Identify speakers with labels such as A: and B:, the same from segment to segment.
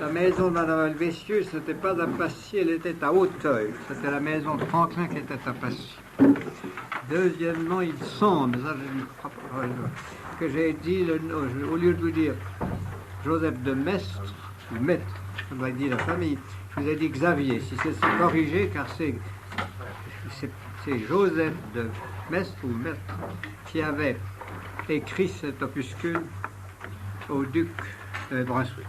A: la maison de Mme Helvétius n'était pas à Passy, elle était à Auteuil. C'était la maison de Franklin qui était à Passy. Deuxièmement, il semble, ça, que j'ai dit, au lieu de vous dire Joseph de Maistre, ou Maître, on doit dire la famille, je vous ai dit Xavier, si c'est corrigé, car c'est Joseph de Maistre ou Maître qui avait écrit cet opuscule au duc de Brunswick.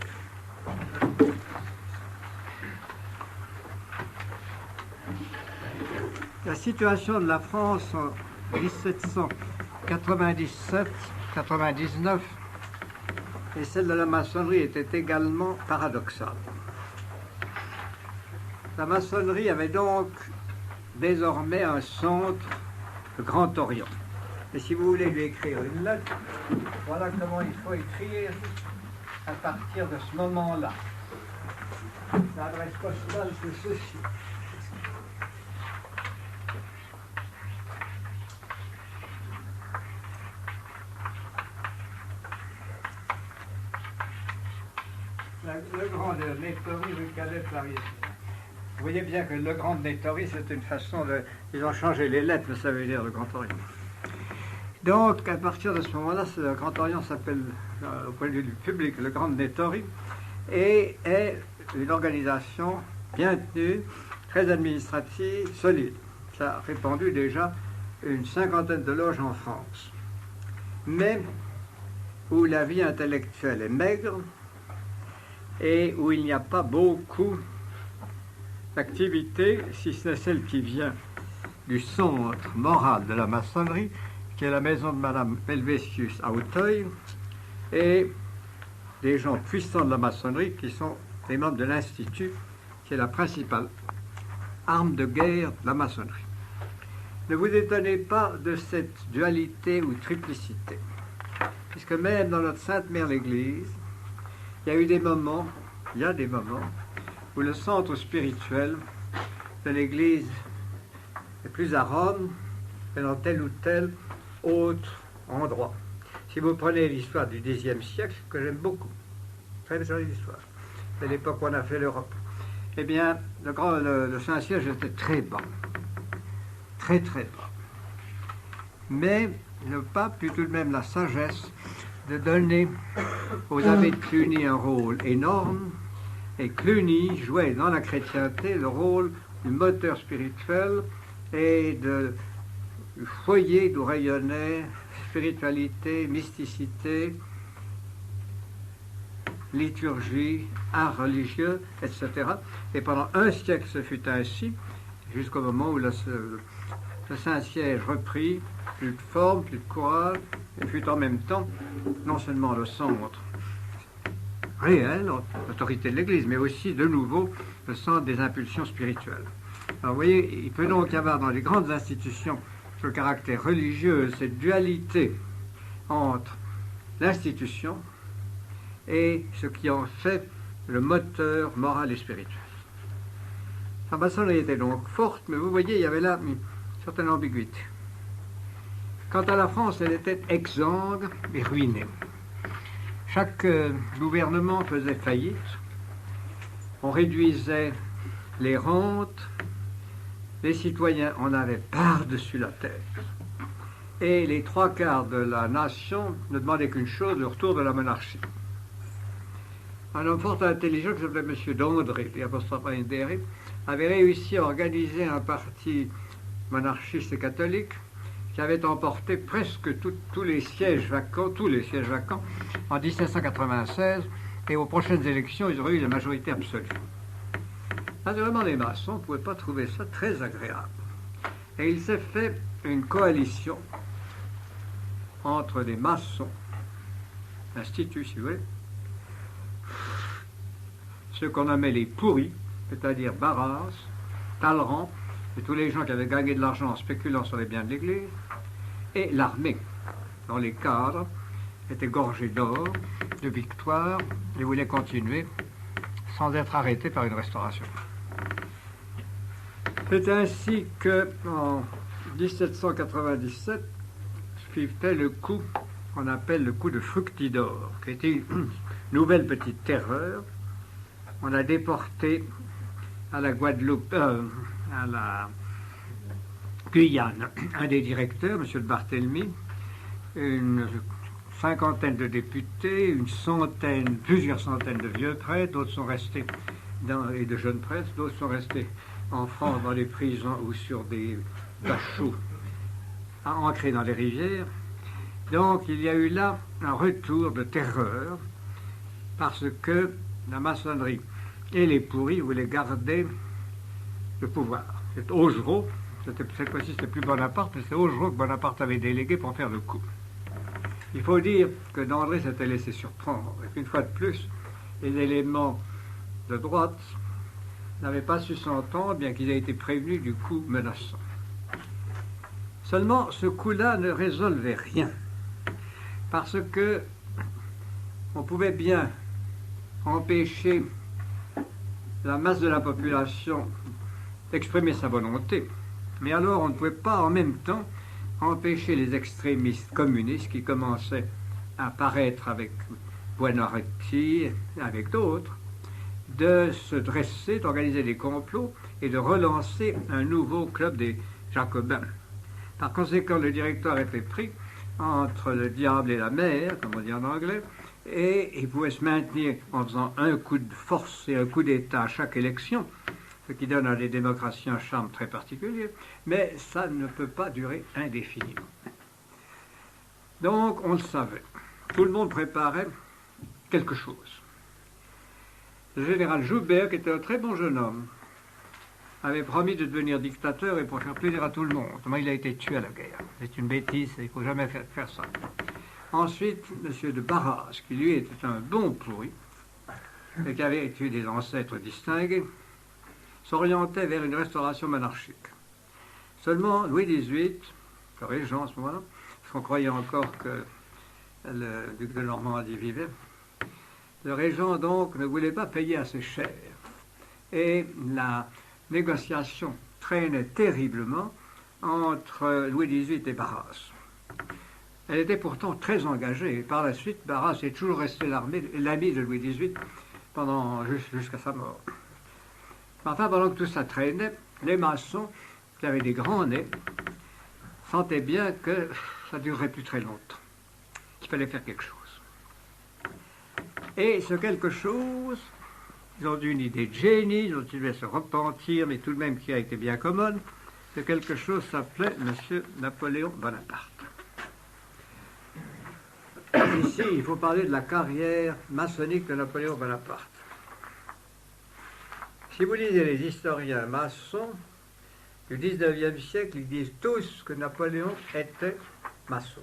A: La situation de la France en 1797-99 et celle de la maçonnerie était également paradoxale. La maçonnerie avait donc désormais un centre, le Grand Orient. Et si vous voulez lui écrire une lettre, voilà comment il faut écrire à partir de ce moment-là. L'adresse postale, c'est ceci. Le Grand de Nettory, rue Cadet, Paris. Vous voyez bien que le Grand de Nettory, c'est une façon de... Ils ont changé les lettres, mais ça veut dire le Grand Orient. Donc, à partir de ce moment-là, le Grand Orient s'appelle, au point de vue du public, le Grand de Nettory, et est une organisation bien tenue, très administrative, solide. Ça a répandu déjà une cinquantaine de loges en France. Mais où la vie intellectuelle est maigre, et où il n'y a pas beaucoup d'activité, si ce n'est celle qui vient du centre moral de la maçonnerie, qui est la maison de Mme Helvétius à Auteuil, et des gens puissants de la maçonnerie qui sont les membres de l'Institut, qui est la principale arme de guerre de la maçonnerie. Ne vous étonnez pas de cette dualité ou triplicité, puisque même dans notre Sainte Mère l'Église, il y a des moments où le centre spirituel de l'Église est plus à Rome que dans tel ou tel autre endroit. Si vous prenez l'histoire du Xe siècle, que j'aime beaucoup, très jolie histoire, c'est l'époque où on a fait l'Europe, eh bien, le Saint-Siège était très bas, très très bas. Mais le pape eut tout de même la sagesse de donner aux abbés de Cluny un rôle énorme, et Cluny jouait dans la chrétienté le rôle du moteur spirituel et du foyer d'où rayonnait spiritualité, mysticité, liturgie, art religieux, etc. Et pendant un siècle, ce fut ainsi, jusqu'au moment où le Saint-Siège reprit, plus de forme, plus de courage, et fut en même temps non seulement le centre réel, l'autorité de l'Église, mais aussi de nouveau le centre des impulsions spirituelles. Alors vous voyez, il peut donc y avoir dans les grandes institutions le caractère religieux, cette dualité entre l'institution et ce qui en fait le moteur moral et spirituel. La maçonnerie était donc forte, mais vous voyez, il y avait là une certaine ambiguïté. Quant à la France, elle était exsangue et ruinée. Chaque gouvernement faisait faillite, on réduisait les rentes, les citoyens en avaient par-dessus la tête, et les trois quarts de la nation ne demandaient qu'une chose, le retour de la monarchie. Un homme fort intelligent qui s'appelait M. Dondré, avait réussi à organiser un parti monarchiste et catholique qui avait emporté presque tous les sièges vacants en 1796, et aux prochaines élections, ils auraient eu la majorité absolue. Naturellement, les maçons ne pouvaient pas trouver ça très agréable. Et il s'est fait une coalition entre des maçons, instituts, si vous voulez, ceux qu'on nommait les pourris, c'est-à-dire Barras, Talleyrand, et tous les gens qui avaient gagné de l'argent en spéculant sur les biens de l'Église, et l'armée, dont les cadres étaient gorgés d'or, de victoires, et voulaient continuer sans être arrêtés par une restauration. C'est ainsi qu'en 1797 suivait le coup qu'on appelle le coup de Fructidor, qui était une nouvelle petite terreur on a déporté à la Guadeloupe, à la Guyane, un des directeurs, M. de Barthélemy, une cinquantaine de députés, plusieurs centaines de vieux prêtres, d'autres sont restés et de jeunes prêtres, d'autres sont restés en France dans les prisons ou sur des bachots ancrés dans les rivières. Donc il y a eu là un retour de terreur parce que la maçonnerie et les pourris voulaient garder le pouvoir. C'est Augereau, cette fois-ci c'était plus Bonaparte, mais c'est Augereau que Bonaparte avait délégué pour faire le coup. Il faut dire que d'André s'était laissé surprendre, et qu'une fois de plus, les éléments de droite n'avaient pas su s'entendre, bien qu'ils aient été prévenus du coup menaçant. Seulement, ce coup-là ne résolvait rien, parce que on pouvait bien empêcher la masse de la population d'exprimer sa volonté, mais alors on ne pouvait pas en même temps empêcher les extrémistes communistes qui commençaient à apparaître avec Buonarroti, avec d'autres, de se dresser, d'organiser des complots et de relancer un nouveau club des Jacobins. Par conséquent, le directoire était pris entre le diable et la mer, comme on dit en anglais, et il pouvait se maintenir en faisant un coup de force et un coup d'État à chaque élection, ce qui donne à des démocraties un charme très particulier, mais ça ne peut pas durer indéfiniment. Donc, on le savait. Tout le monde préparait quelque chose. Le général Joubert, qui était un très bon jeune homme, avait promis de devenir dictateur et pour faire plaisir à tout le monde. Mais il a été tué à la guerre. C'est une bêtise, il ne faut jamais faire ça. Ensuite, M. de Barras, qui lui était un bon pourri, et qui avait tué des ancêtres distingués, s'orientait vers une restauration monarchique. Seulement, Louis XVIII, le régent à ce moment-là, parce qu'on croyait encore que le duc de Normandie vivait, le régent donc ne voulait pas payer assez cher. Et la négociation traînait terriblement entre Louis XVIII et Barras. Elle était pourtant très engagée, et par la suite, Barras est toujours resté l'ami de Louis XVIII jusqu'à sa mort. Enfin, pendant que tout ça traînait, les maçons, qui avaient des grands nez, sentaient bien que ça ne durerait plus très longtemps, qu'il fallait faire quelque chose. Et ce quelque chose, ils ont eu une idée de génie, ils ont dû se repentir, mais tout de même qui a été bien commode, ce quelque chose s'appelait M. Napoléon Bonaparte. Ici, il faut parler de la carrière maçonnique de Napoléon Bonaparte. Si vous lisez les historiens maçons du XIXe siècle, ils disent tous que Napoléon était maçon.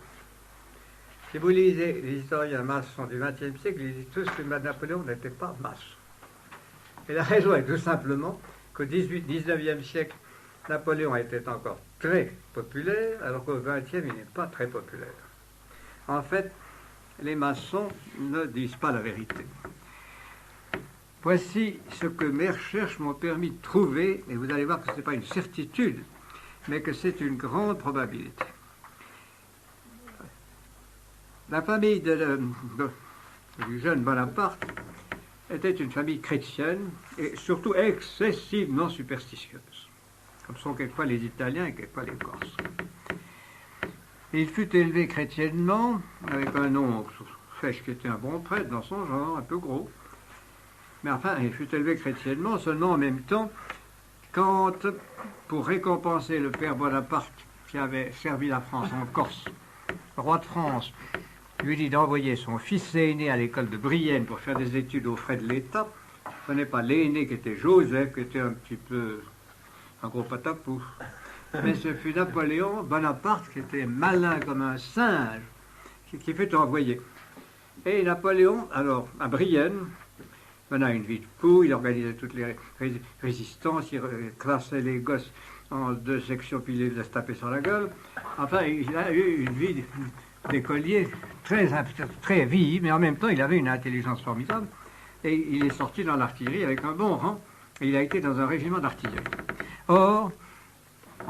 A: Si vous lisez les historiens maçons du XXe siècle, ils disent tous que Napoléon n'était pas maçon. Et la raison est tout simplement qu'au XIXe siècle, Napoléon était encore très populaire, alors qu'au XXe, il n'est pas très populaire. En fait, les maçons ne disent pas la vérité. Voici ce que mes recherches m'ont permis de trouver, et vous allez voir que ce n'est pas une certitude, mais que c'est une grande probabilité. La famille du jeune Bonaparte était une famille chrétienne et surtout excessivement superstitieuse, comme sont quelquefois les Italiens et quelquefois les Corses. Il fut élevé chrétiennement avec un oncle Fesch qui était un bon prêtre dans son genre, un peu gros. Mais enfin, il fut élevé chrétiennement seulement en même temps quand, pour récompenser le père Bonaparte qui avait servi la France en Corse, le roi de France lui dit d'envoyer son fils aîné à l'école de Brienne pour faire des études aux frais de l'État. Ce n'est pas l'aîné qui était Joseph, qui était un petit peu un gros patapou, mais ce fut Napoléon Bonaparte qui était malin comme un singe, qui fut envoyé. Et Napoléon, alors, à Brienne, menait une vie de fou, il organisait toutes les résistances, il classait les gosses en 2 sections, puis il les laissait taper sur la gueule. Enfin, il a eu une vie d'écolier très vive, mais en même temps, il avait une intelligence formidable. Et il est sorti dans l'artillerie avec un bon rang, et il a été dans un régiment d'artillerie. Or,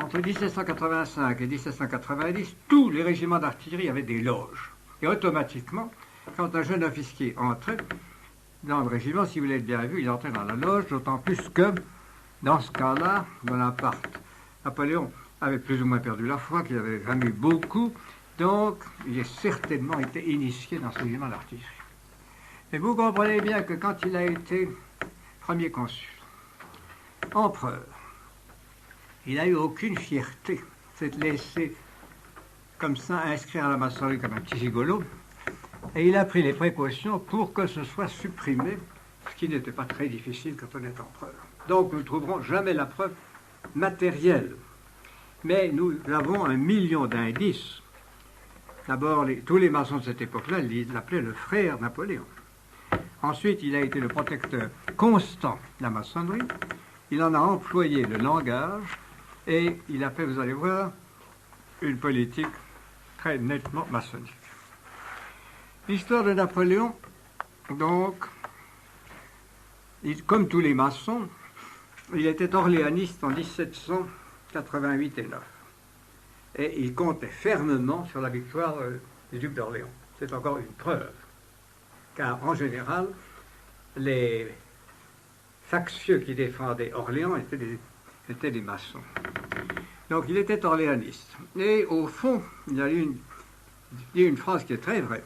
A: entre 1785 et 1790, tous les régiments d'artillerie avaient des loges. Et automatiquement, quand un jeune officier entrait, dans le régiment, si vous l'avez bien vu, il entrait dans la loge, d'autant plus que, dans ce cas-là, Napoléon avait plus ou moins perdu la foi, qu'il avait jamais eu beaucoup, donc il a certainement été initié dans ce régiment d'artillerie. Et vous comprenez bien que quand il a été premier consul, empereur, il n'a eu aucune fierté, c'est de laisser comme ça inscrire à la maçonnerie comme un petit gigolo, et il a pris les précautions pour que ce soit supprimé, ce qui n'était pas très difficile quand on est empereur. Donc nous ne trouverons jamais la preuve matérielle, mais nous avons 1 million d'indices. D'abord, tous les maçons de cette époque-là l'appelaient le frère Napoléon. Ensuite, il a été le protecteur constant de la maçonnerie. Il en a employé le langage et il a fait, vous allez voir, une politique très nettement maçonnique. L'histoire de Napoléon, donc, comme tous les maçons, il était orléaniste en 1788 et 9. Et il comptait fermement sur la victoire du duc d'Orléans. C'est encore une preuve. Car en général, les factieux qui défendaient Orléans étaient des maçons. Donc il était orléaniste. Et au fond, il a dit une phrase qui est très vraie.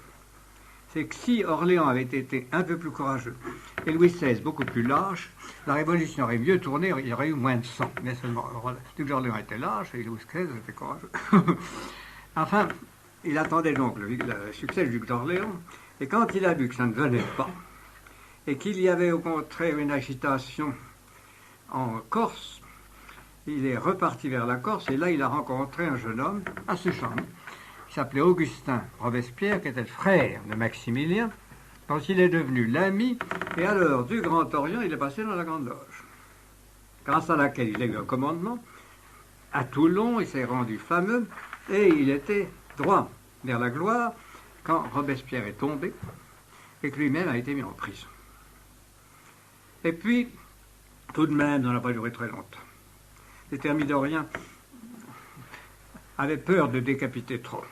A: C'est que si Orléans avait été un peu plus courageux et Louis XVI beaucoup plus lâche, la révolution aurait mieux tourné, il y aurait eu moins de sang. Mais seulement, le duc d'Orléans était lâche et Louis XVI était courageux. Enfin, il attendait donc le succès du duc d'Orléans. Et quand il a vu que ça ne venait pas, et qu'il y avait au contraire une agitation en Corse, il est reparti vers la Corse, et là il a rencontré un jeune homme assez charmant, qui s'appelait Augustin Robespierre, qui était le frère de Maximilien, dont il est devenu l'ami, et alors du Grand Orient, il est passé dans la Grande Loge, grâce à laquelle il a eu un commandement. À Toulon, il s'est rendu fameux, et il était droit vers la gloire, quand Robespierre est tombé et que lui-même a été mis en prison. Et puis, tout de même, ça n'a pas duré très longtemps. Les thermidoriens avaient peur de décapiter trop.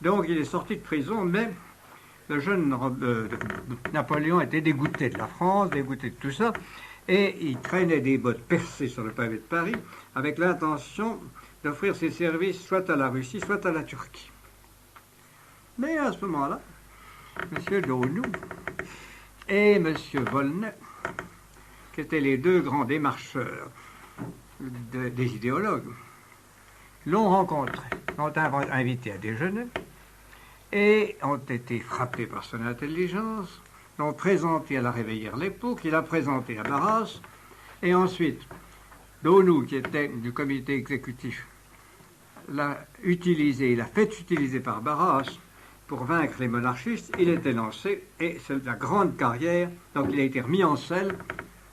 A: Donc il est sorti de prison, mais le jeune Napoléon était dégoûté de la France, dégoûté de tout ça, et il traînait des bottes percées sur le pavé de Paris avec l'intention d'offrir ses services soit à la Russie, soit à la Turquie. Mais à ce moment-là, M. Daunou et M. Volney, qui étaient les deux grands démarcheurs des idéologues, l'ont rencontré, l'ont invité à déjeuner et ont été frappés par son intelligence, l'ont présenté à la Réveillère l'époux, qui l'a présenté à Barras, et ensuite, Daunou, qui était du comité exécutif, l'a fait utiliser par Barras pour vaincre les monarchistes. Il était lancé, et c'est la grande carrière, donc il a été remis en selle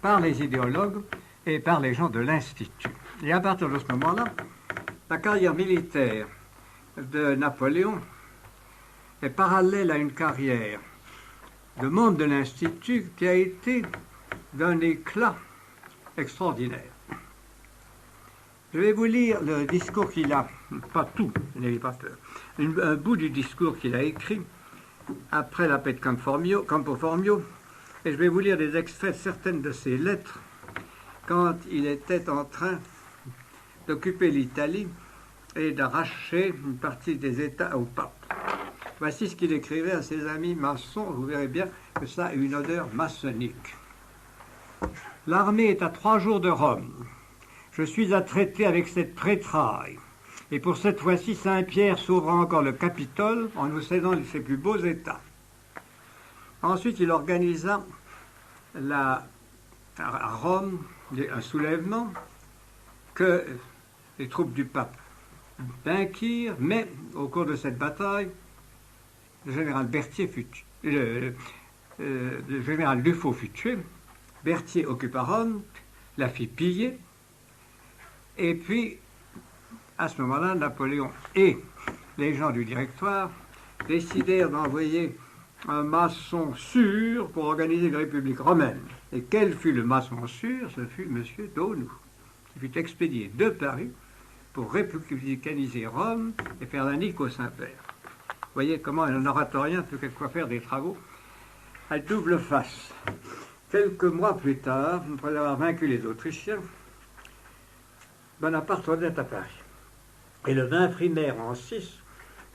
A: par les idéologues et par les gens de l'Institut. Et à partir de ce moment-là, la carrière militaire de Napoléon est parallèle à une carrière de membre de l'Institut qui a été d'un éclat extraordinaire. Je vais vous lire le discours qu'il a, pas tout, n'ayez pas peur, un bout du discours qu'il a écrit après la paix de Campo Formio, et je vais vous lire des extraits de certaines de ses lettres quand il était en train d'occuper l'Italie et d'arracher une partie des États au pape. Voici ce qu'il écrivait à ses amis maçons. Vous verrez bien que ça a une odeur maçonnique. L'armée est à 3 jours de Rome. Je suis à traiter avec cette prêtraille. Et pour cette fois-ci, Saint-Pierre sauvera encore le Capitole en nous cédant ses plus beaux États. Ensuite, il organisa à Rome un soulèvement que les troupes du pape vainquirent, mais au cours de cette bataille, le général le général Dufaux fut tué, Berthier occupa Rome, la fit piller, et puis, à ce moment-là, Napoléon et les gens du directoire décidèrent d'envoyer un maçon sûr pour organiser une république romaine. Et quel fut le maçon sûr? Ce fut M. Daunou, qui fut expédié de Paris pour républicaniser Rome et faire la nique au Saint-Père. Vous voyez comment un oratorien peut quelquefois faire des travaux à double face. Quelques mois plus tard, après avoir vaincu les Autrichiens, Bonaparte revenait à Paris. Et le 20 primaire en 6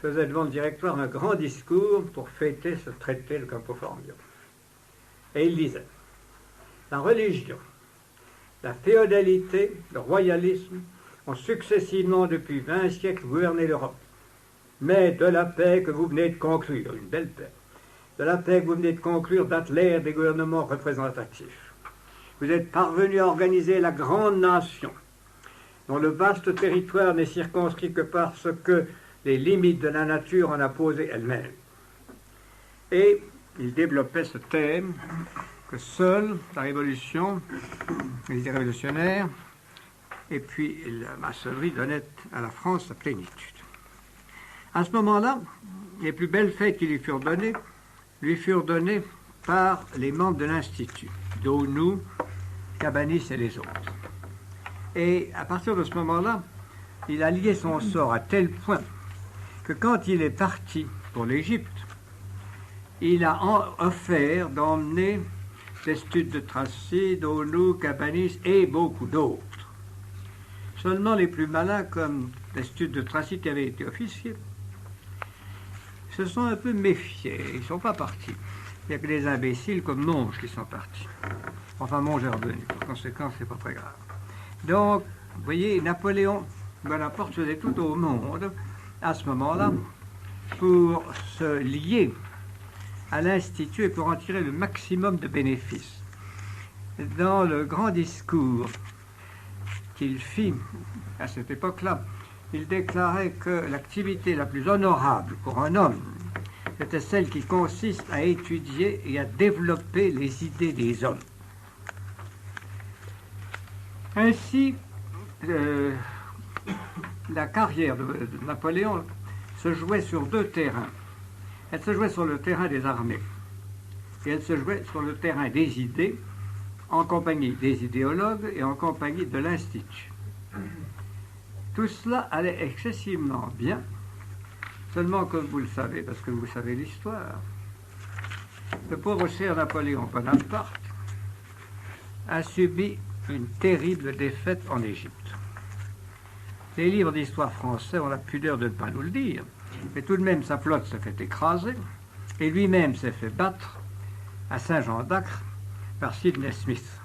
A: faisait devant le directoire un grand discours pour fêter ce traité de Campo Formio. Et il disait: la religion, la féodalité, le royalisme ont successivement depuis 20 siècles gouverné l'Europe. Mais de la paix que vous venez de conclure, une belle paix, de la paix que vous venez de conclure date l'ère des gouvernements représentatifs. Vous êtes parvenus à organiser la grande nation, dont le vaste territoire n'est circonscrit que parce que les limites de la nature en a posé elle-même. Et il développait ce thème que seule la révolution, les idées révolutionnaires, et puis la maçonnerie donnaient à la France sa plénitude. À ce moment-là, les plus belles fêtes qui lui furent données par les membres de l'Institut, dont nous, Cabanis et les autres. Et à partir de ce moment-là, il a lié son sort à tel point que quand il est parti pour l'Égypte, il a offert d'emmener Destutt de Tracy, Daunou, Cabanis et beaucoup d'autres. Seulement les plus malins, comme Destutt de Tracy qui avait été officier, se sont un peu méfiés, ils ne sont pas partis. Il n'y a que des imbéciles comme Monge qui sont partis. Enfin, Monge est revenu, par conséquent, c'est pas très grave. Donc, vous voyez, Napoléon Bonaparte faisait tout au monde, à ce moment-là, pour se lier à l'Institut et pour en tirer le maximum de bénéfices. Dans le grand discours qu'il fit à cette époque-là, il déclarait que l'activité la plus honorable pour un homme, c'était celle qui consiste à étudier et à développer les idées des hommes. Ainsi, la carrière de Napoléon se jouait sur deux terrains. Elle se jouait sur le terrain des armées et elle se jouait sur le terrain des idées, en compagnie des idéologues et en compagnie de l'Institut. Tout cela allait excessivement bien, seulement comme vous le savez, parce que vous savez l'histoire, le pauvre cher Napoléon Bonaparte a subi une terrible défaite en Égypte. Les livres d'histoire français ont la pudeur de ne pas nous le dire, mais tout de même sa flotte s'est fait écraser et lui-même s'est fait battre à Saint-Jean-d'Acre par Sidney Smith.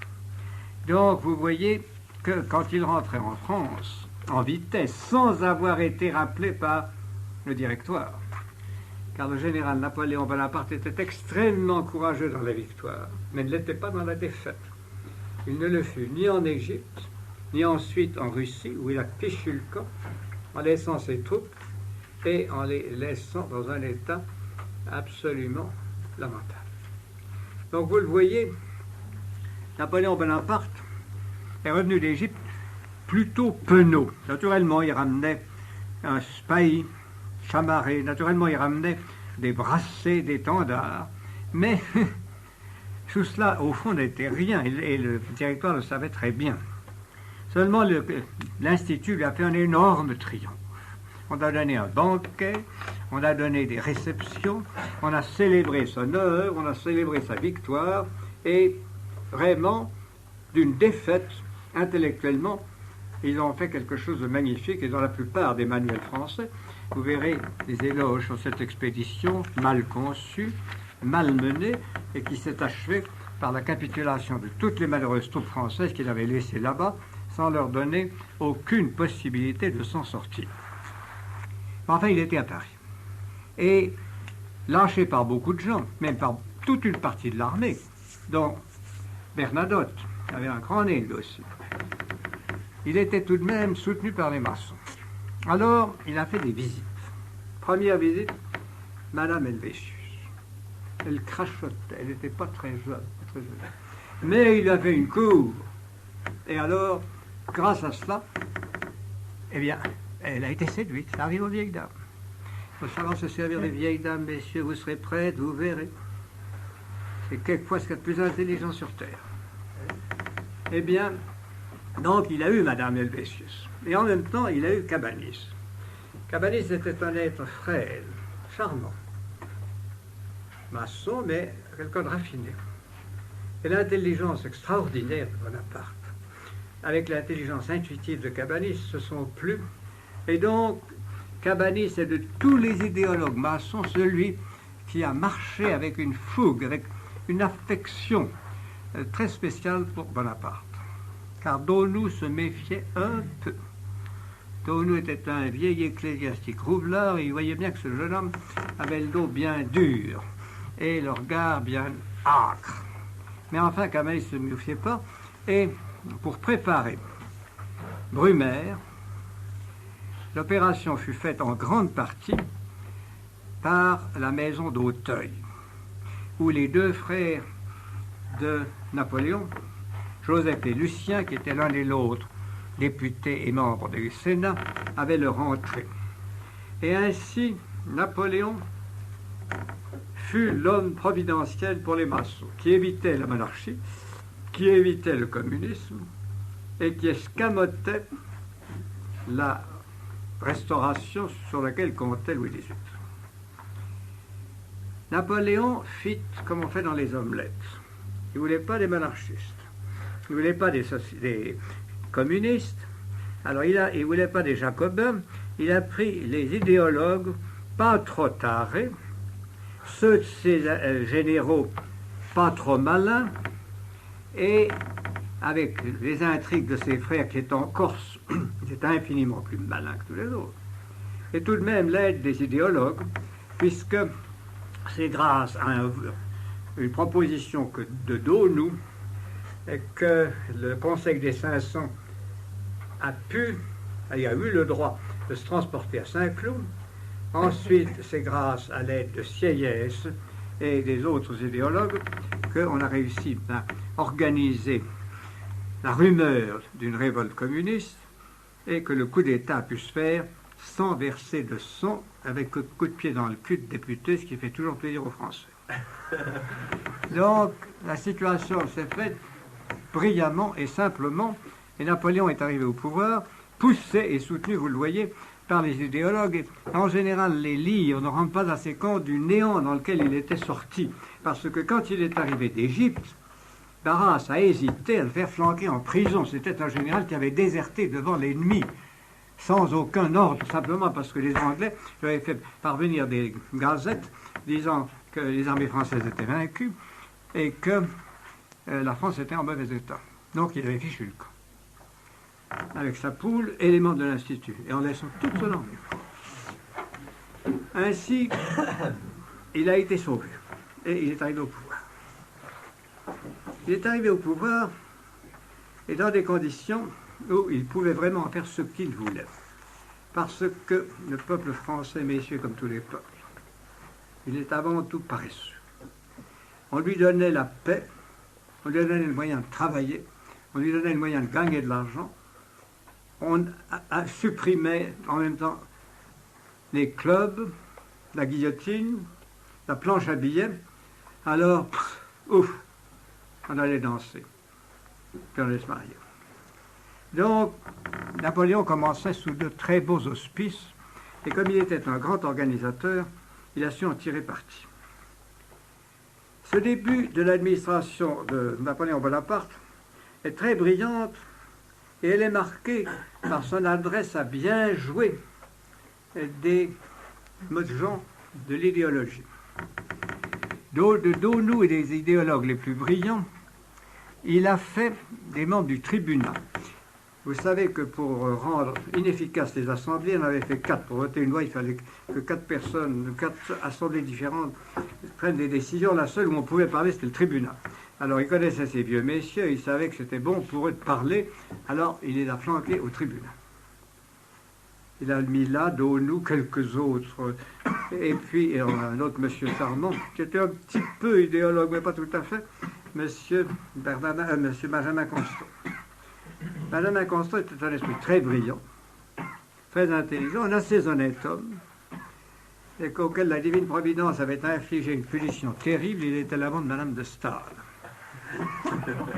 A: Donc vous voyez que quand il rentrait en France, en vitesse, sans avoir été rappelé par le directoire, car le général Napoléon Bonaparte était extrêmement courageux dans la victoire, mais ne l'était pas dans la défaite. Il ne le fut ni en Égypte, ni ensuite en Russie, où il a fichu le camp, en laissant ses troupes et en les laissant dans un état absolument lamentable. Donc vous le voyez, Napoléon Bonaparte est revenu d'Égypte plutôt penaud. Naturellement, il ramenait un spahis chamarré, naturellement, il ramenait des brassées, des tendards, mais tout cela, au fond, n'était rien, et le directoire le savait très bien. Seulement, l'Institut lui a fait un énorme triomphe. On a donné un banquet, on a donné des réceptions, on a célébré son œuvre, on a célébré sa victoire, et vraiment, d'une défaite, intellectuellement, ils ont fait quelque chose de magnifique, et dans la plupart des manuels français, vous verrez des éloges sur cette expédition mal conçue, mal menée, et qui s'est achevée par la capitulation de toutes les malheureuses troupes françaises qu'il avait laissées là-bas, sans leur donner aucune possibilité de s'en sortir. Enfin, il était à Paris. Et lâché par beaucoup de gens, même par toute une partie de l'armée, dont Bernadotte avait un grand nez lui aussi, il était tout de même soutenu par les maçons. Alors, il a fait des visites. Première visite, Madame Helvétius. Elle crachotait, elle n'était pas très jeune, mais il a fait une cour. Et alors, grâce à cela, eh bien, elle a été séduite. Ça arrive aux vieilles dames. Il faut savoir se servir des vieilles dames, messieurs, vous serez prêts, vous verrez. C'est quelquefois ce qu'il y a de plus intelligent sur Terre. Eh bien, donc il a eu Madame Helvétius. Et en même temps, il a eu Cabanis. Cabanis était un être frêle, charmant. maçon, mais quelqu'un de raffiné. Et l'intelligence extraordinaire de Bonaparte, avec l'intelligence intuitive de Cabanis, se sont plus. Et donc, Cabanis est de tous les idéologues maçons celui qui a marché avec une fougue, avec une affection très spéciale pour Bonaparte. Car Daunou se méfiait un peu. Daunou était un vieil ecclésiastique rouvelard et il voyait bien que ce jeune homme avait le dos bien dur et le regard bien âcre. Mais enfin, Cabanis ne se méfiait pas. Et pour préparer Brumaire, l'opération fut faite en grande partie par la maison d'Auteuil, où les deux frères de Napoléon, Joseph et Lucien, qui étaient l'un et l'autre députés et membres du Sénat, avaient leur entrée. Et ainsi, Napoléon fut l'homme providentiel pour les maçons, qui évitait la monarchie, qui évitait le communisme et qui escamotait la restauration sur laquelle comptait Louis XVIII. Napoléon fit comme on fait dans les omelettes. Il ne voulait pas des monarchistes, il ne voulait pas des communistes, alors il ne voulait pas des jacobins, il a pris les idéologues pas trop tarés, ceux de ses généraux pas trop malins, et avec les intrigues de ses frères qui étaient en Corse, ils étaient infiniment plus malins que tous les autres. Et tout de même l'aide des idéologues, puisque c'est grâce à une proposition de Daunou que le Conseil des 500 a eu le droit de se transporter à Saint-Cloud. Ensuite, c'est grâce à l'aide de Sieyès et des autres idéologues qu'on a réussi à organiser la rumeur d'une révolte communiste et que le coup d'État a pu se faire sans verser de sang, avec un coup de pied dans le cul de député, ce qui fait toujours plaisir aux Français. Donc, la situation s'est faite brillamment et simplement, et Napoléon est arrivé au pouvoir, poussé et soutenu, vous le voyez, par les idéologues. Et en général, les livres ne rendent pas assez compte du néant dans lequel il était sorti. Parce que quand il est arrivé d'Égypte, Barras a hésité à le faire flanquer en prison. C'était un général qui avait déserté devant l'ennemi, sans aucun ordre, simplement parce que les Anglais lui avaient fait parvenir des gazettes disant que les armées françaises étaient vaincues et que la France était en mauvais état. Donc il avait fichu le camp, avec sa poule et les membres de l'Institut, et en laissant toute son armée. Ainsi, il a été sauvé, et il est arrivé au pouvoir. Il est arrivé au pouvoir, et dans des conditions où il pouvait vraiment faire ce qu'il voulait. Parce que le peuple français, messieurs, comme tous les peuples, il est avant tout paresseux. On lui donnait la paix, on lui donnait le moyen de travailler, on lui donnait le moyen de gagner de l'argent, on supprimait en même temps les clubs, la guillotine, la planche à billets. Alors, ouf, on allait danser, puis on allait se marier. Donc, Napoléon commençait sous de très beaux auspices, et comme il était un grand organisateur, il a su en tirer parti. Ce début de l'administration de Napoléon Bonaparte est très brillante, et elle est marquée par son adresse à bien jouer des gens de l'idéologie. De Daunou et des idéologues les plus brillants, il a fait des membres du tribunat. Vous savez que pour rendre inefficaces les assemblées, on avait fait 4. Pour voter une loi, il fallait que 4 personnes, 4 assemblées différentes prennent des décisions. La seule où on pouvait parler, c'était le tribunal. Alors, il connaissait ces vieux messieurs, il savait que c'était bon pour eux de parler, alors il les a flanqués au tribunal. Il a mis là, Daunou, quelques autres, et puis un autre monsieur Sarmont, qui était un petit peu idéologue, mais pas tout à fait, monsieur Benjamin Constant. Benjamin Constant était un esprit très brillant, très intelligent, un assez honnête homme, et auquel la divine providence avait infligé une punition terrible. Il était l'amant de Madame de Staël.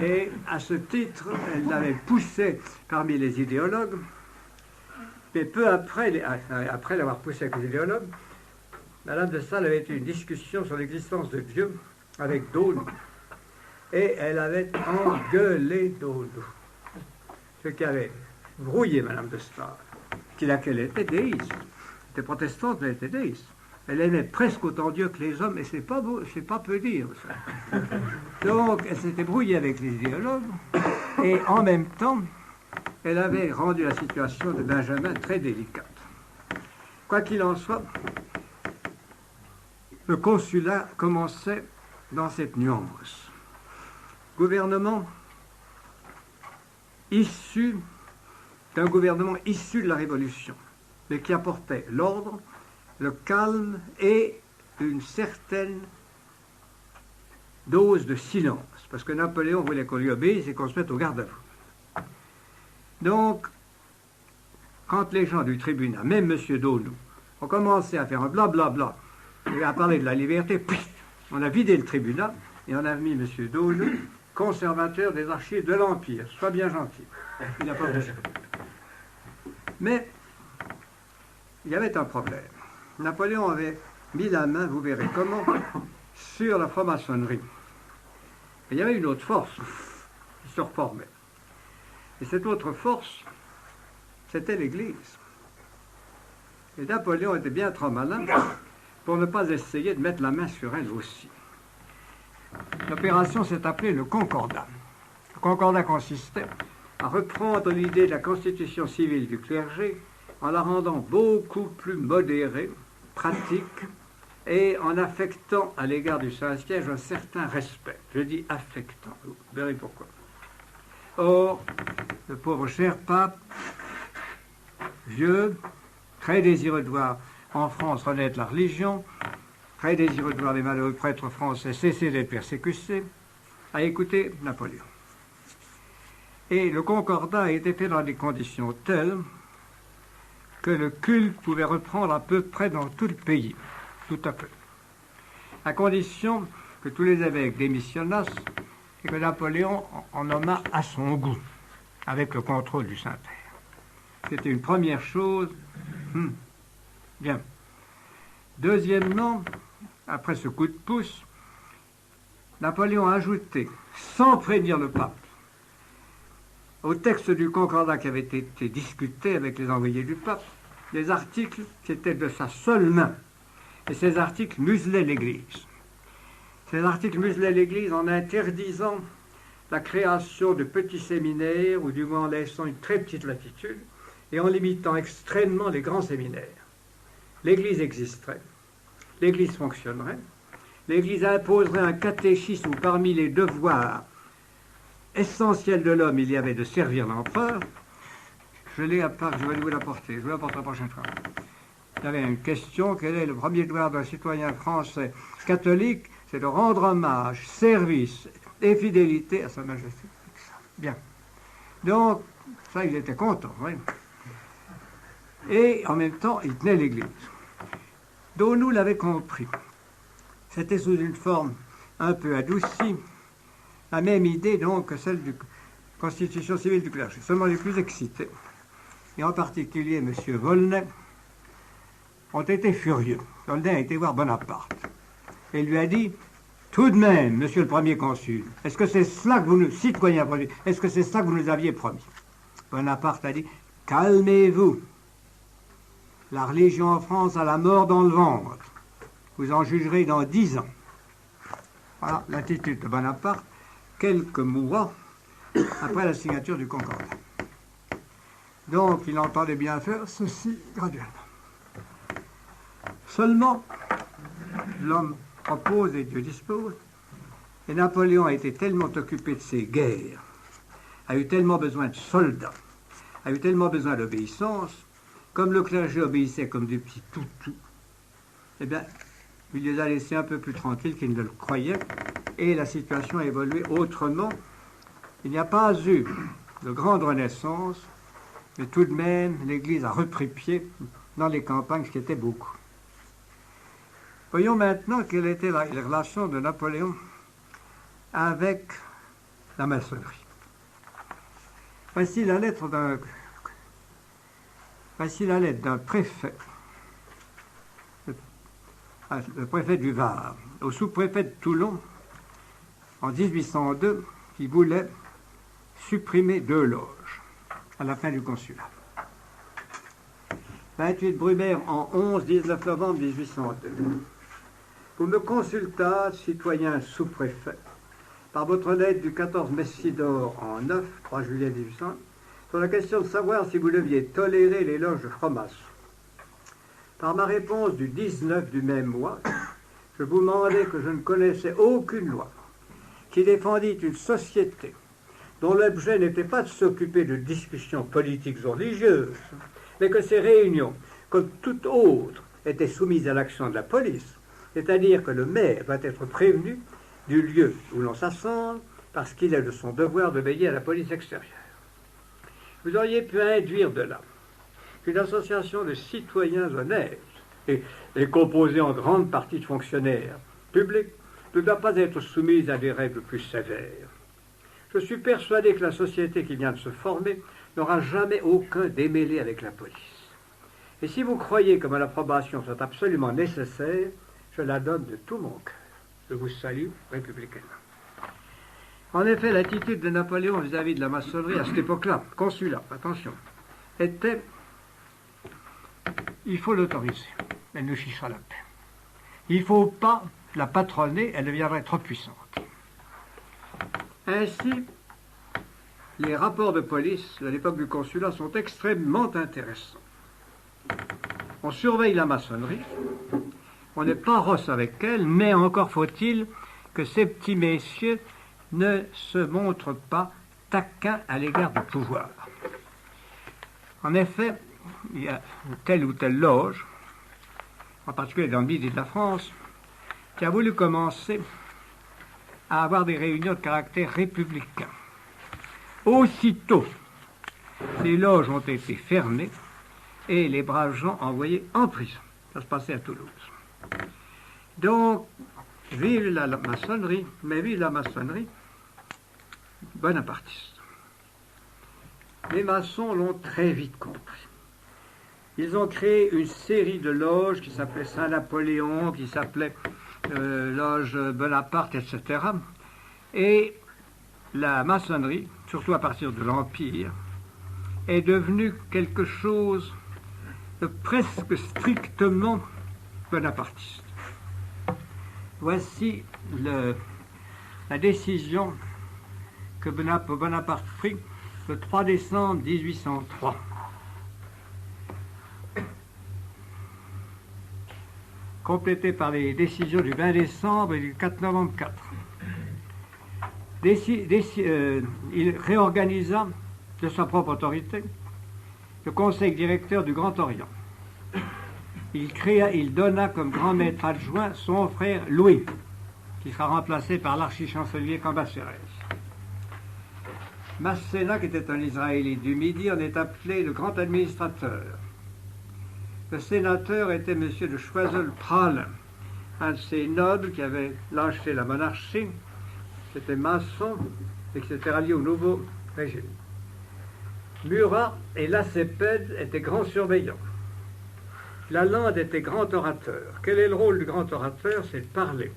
A: Et à ce titre, elle l'avait poussé parmi les idéologues, mais peu après l'avoir poussé avec les idéologues, Madame de Staël avait eu une discussion sur l'existence de Dieu avec Daunou. Et elle avait engueulé Daunou. Ce qui avait brouillé Madame de Staël. Qu'elle était déiste. Elle était protestante, mais elle était déiste. Elle aimait presque autant Dieu que les hommes, et c'est pas peu dire, ça. Donc, elle s'était brouillée avec les idéologues, et en même temps, elle avait rendu la situation de Benjamin très délicate. Quoi qu'il en soit, le consulat commençait dans cette nuance. Gouvernement issu d'un gouvernement issu de la Révolution, mais qui apportait l'ordre, le calme et une certaine dose de silence, parce que Napoléon voulait qu'on lui obéisse et qu'on se mette au garde-à-vous. Donc, quand les gens du tribunal, même M. Daunou, ont commencé à faire un blablabla, et à parler de la liberté, puis on a vidé le tribunal et on a mis M. Daunou conservateur des archives de l'Empire. Sois bien gentil. Il n'a pas bougé. Mais il y avait un problème. Napoléon avait mis la main, vous verrez comment, sur la franc-maçonnerie. Et il y avait une autre force qui se reformait. Et cette autre force, c'était l'Église. Et Napoléon était bien trop malin pour ne pas essayer de mettre la main sur elle aussi. L'opération s'est appelée le Concordat. Le Concordat consistait à reprendre l'idée de la constitution civile du clergé en la rendant beaucoup plus modérée, pratique, et en affectant à l'égard du Saint-Siège un certain respect. Je dis affectant, vous verrez pourquoi. Or, le pauvre cher pape, vieux, très désireux de voir en France renaître la religion, très désireux de voir les malheureux prêtres français cesser d'être persécutés, a écouté Napoléon. Et le concordat a été fait dans des conditions telles que le culte pouvait reprendre à peu près dans tout le pays, tout à fait, à condition que tous les évêques démissionnassent et que Napoléon en nomma à son goût, avec le contrôle du Saint-Père. C'était une première chose. Bien. Deuxièmement, après ce coup de pouce, Napoléon a ajouté, sans prévenir le pape, au texte du concordat qui avait été discuté avec les envoyés du pape, des articles qui étaient de sa seule main. Et ces articles muselaient l'Église. Ces articles muselaient l'Église en interdisant la création de petits séminaires, ou du moins en laissant une très petite latitude, et en limitant extrêmement les grands séminaires. L'Église existerait, l'Église fonctionnerait, l'Église imposerait un catéchisme où parmi les devoirs essentiels de l'homme, il y avait de servir l'empereur. Je l'ai à part, je vais vous l'apporter, je vous l'apporterai la prochaine fois. Il y avait une question, quel est le premier devoir d'un citoyen français catholique? C'est de rendre hommage, service et fidélité à Sa Majesté. Bien. Donc, ça, il était content, oui. Et en même temps, il tenait l'Église. Daunou l'avait compris. C'était sous une forme un peu adoucie, la même idée donc que celle de constitution civile du clergé, seulement les plus excités, et en particulier M. Volney, ont été furieux. Volney a été voir Bonaparte et lui a dit: tout de même, monsieur le premier consul, est-ce que c'est cela que vous nous, citoyen premier, est-ce que c'est ça que vous nous aviez promis? Bonaparte a dit: calmez-vous. La religion en France a la mort dans le ventre. Vous en jugerez dans 10 ans. Voilà l'attitude de Bonaparte, quelques mois après la signature du Concordat. Donc, il entendait bien faire ceci graduellement. Seulement, l'homme propose et Dieu dispose, et Napoléon a été tellement occupé de ses guerres, a eu tellement besoin de soldats, a eu tellement besoin d'obéissance, comme le clergé obéissait comme des petits toutous, eh bien, il les a laissés un peu plus tranquilles qu'ils ne le croyaient, et la situation a évolué autrement. Il n'y a pas eu de grande renaissance, mais tout de même, l'Église a repris pied dans les campagnes, ce qui était beaucoup. Voyons maintenant quelle était la relation de Napoléon avec la maçonnerie. Voici la lettre d'un préfet le préfet du Var, au sous-préfet de Toulon, en 1802, qui voulait supprimer 2 loges à la fin du consulat. 28 Brumaire en 19 novembre 1802. Vous me consultâtes, citoyen sous-préfet, par votre lettre du 14 Messidor en 9, 3 juillet 1800, sur la question de savoir si vous deviez tolérer les loges de francs-maçons. Par ma réponse du 19 du même mois, je vous demandais que je ne connaissais aucune loi qui défendit une société dont l'objet n'était pas de s'occuper de discussions politiques ou religieuses, mais que ces réunions, comme toutes autres, étaient soumises à l'action de la police, c'est-à-dire que le maire doit être prévenu du lieu où l'on s'assemble, parce qu'il est de son devoir de veiller à la police extérieure. Vous auriez pu induire de là qu'une association de citoyens honnêtes, et composée en grande partie de fonctionnaires publics, ne doit pas être soumise à des règles plus sévères. Je suis persuadé que la société qui vient de se former n'aura jamais aucun démêlé avec la police. Et si vous croyez que mon approbation soit absolument nécessaire, je la donne de tout mon cœur. Je vous salue républicain. En effet, l'attitude de Napoléon vis-à-vis de la maçonnerie à cette époque-là, consulat, attention, était il faut l'autoriser, elle nous fichera la paix. Il ne faut pas la patronner, elle deviendrait trop puissante. Ainsi, les rapports de police de l'époque du consulat sont extrêmement intéressants. On surveille la maçonnerie, on n'est pas rosse avec elle, mais encore faut-il que ces petits messieurs ne se montrent pas taquins à l'égard du pouvoir. En effet, il y a telle ou telle loge, en particulier dans le midi de la France, qui a voulu commencer à avoir des réunions de caractère républicain. Aussitôt, les loges ont été fermées et les braves gens envoyés en prison. Ça se passait à Toulouse. Donc, vive la maçonnerie, mais vive la maçonnerie bonapartiste. Les maçons l'ont très vite compris. Ils ont créé une série de loges qui s'appelait Saint-Napoléon, qui s'appelait Loge Bonaparte, etc. Et la maçonnerie, surtout à partir de l'Empire, est devenue quelque chose de presque strictement bonapartiste. Voici la décision que Bonaparte prit le 3 décembre 1803. Complété par les décisions du 20 décembre et du 4 novembre 4. Il réorganisa de sa propre autorité le conseil directeur du Grand Orient. Il donna comme grand maître adjoint son frère Louis, qui sera remplacé par l'archichancelier Cambacérès. Masséna, qui était un Israélite du Midi, en est appelé le grand administrateur. Le sénateur était M. de Choiseul-Praslin, un de ces nobles qui avait lâché la monarchie, qui était maçon et qui s'était rallié au nouveau régime. Murat et Lacépède étaient grands surveillants. Lalande était grand orateur. Quel est le rôle du grand orateur? C'est de parler.